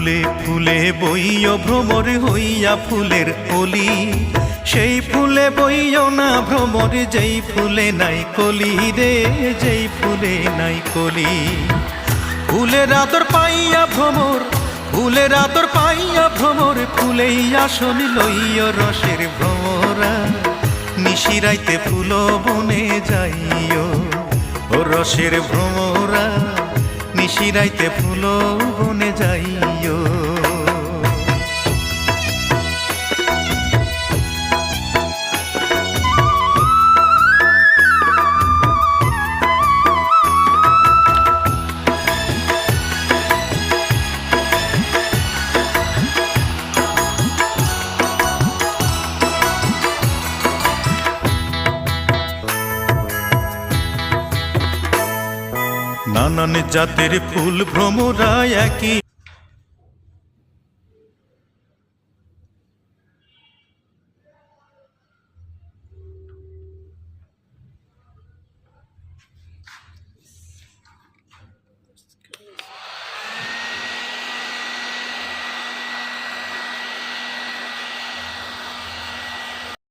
ফুলে ফুলে বইয় ভ্রমর হইয়া ফুলের কলি, সেই ফুলে বইয় না ভ্রমর যেই ফুলে নাই কলি রে, যেই ফুলে নাই কলি। ফুলের আদর পাইয়া ভ্রমর, ফুলের আদর পাইয়া ভ্রমর, ফুলেই আসন লইয় রসের ভ্রমরা, নিশিরাইতে ফুল বনে যাইও ও রসের ভ্রমরা, নিশিরাইতে ফুল বনে যাইও। নানান জাতের ফুল ভ্রমরা একই